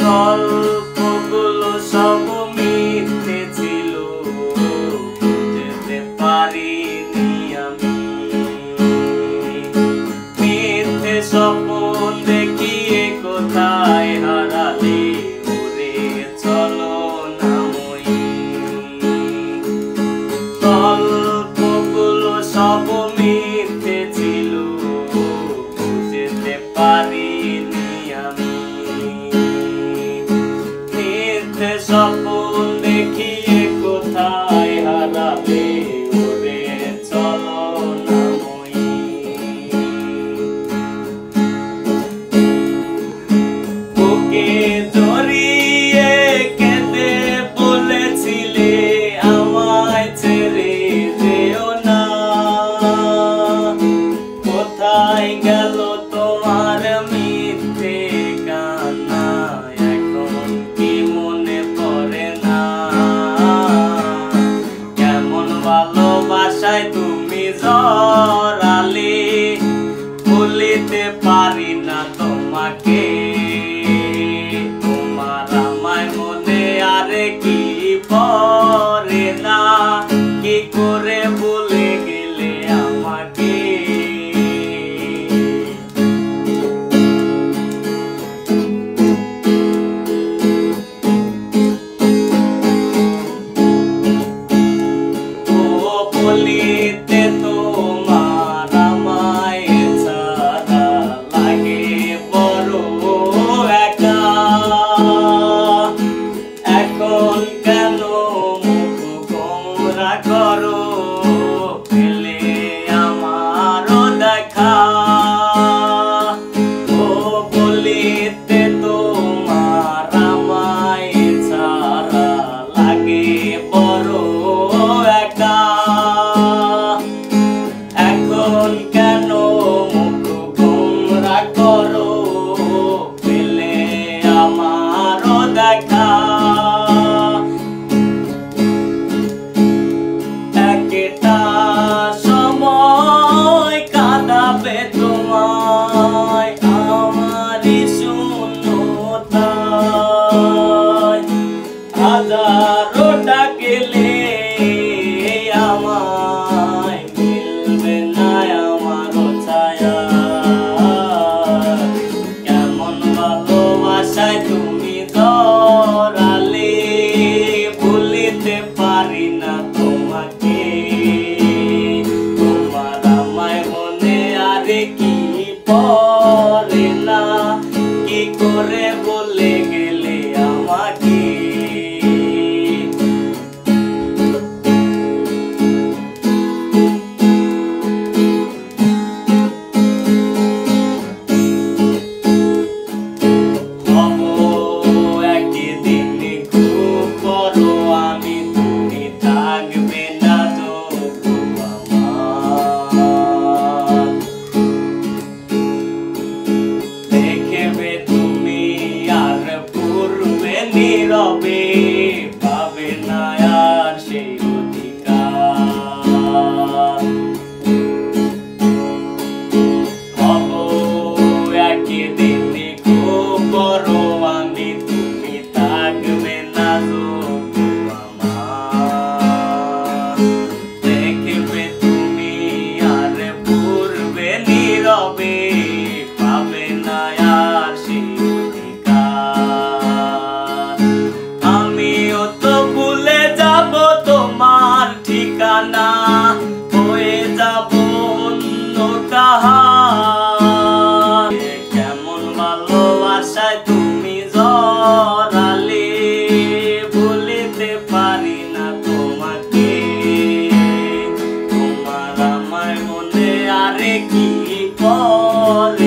গল্পগুলো সব মিথ্যে ছিল, বুঝতে পারিনি আমি। মিথ্যে স্বপ্ন দেখিয়ে কোথায় হারালে ওরে চলো না মই। গল্পগুলো সব মিথ্যে ছিল, বুঝতে পারিনি আমি। মিথ্যে স্বপ্ন দেখিয়ে কোথায় হারালে ওরে চলো না মই। বুকে জড়িয়ে কেঁদে বলেছিলে আমায় ছেড়ে যেও না। কোথায় গেল তোমার মিথ্যে কান্না, এখন কি মনে পড়ে না? কেমন ভালোবাসায় তুমি জড়ালে, ভুলিতে পারি না তোমাকে। তোমার আমায় মনে আরে কি পড়ে না, কি করে ভুলে গেলে আমাকে। ও বলিতে তোমার আমায় ছাড়া লাগে বড় একা। এখন কেন মুখ গোমরা করো, পেলে আমারও দেখা। ও বলিতে তোমার আমায় ছাড়া লাগে বড় একা। এখন কেন মুখ গোমরা করো, পেলে আমারও দেখা। একটা সময় কাঁদাবে তোমায় আমারই শূন্যতায়। হাজারো ডাকলে আমায় মিলবে না আমারও ছায়া। কেমন ভালোবাসায় তুমি জড়ালে, ভুলিতে পারি না তোমাকে। তোমার আমায় মনে আরে কি পড়ে না, কি করে বলে গেলে আমাকে। হব একদিন খুব বড় আমি, তুমি থাকবে না তবু আমার। দেখবে তুমি আর পূর্বে নীরবে, পাবে না আর সেই অধিকার। হব একদিন খুব বড় আমি, তুমি থাকবে না তবু আমার। দেখবে তুমি আর পূর্বে নীরবে, পাবে না আর সেই অধিকার। আমিও তো ভুলে যাব তোমার ঠিকানা, হয়ে যাব অন্য কাহার। কেমন ভালোবাসায় তুমি জড়ালে, ভুলিতে পারি না তোমাকে। তোমার আমায় মনে আরে কি পড়ে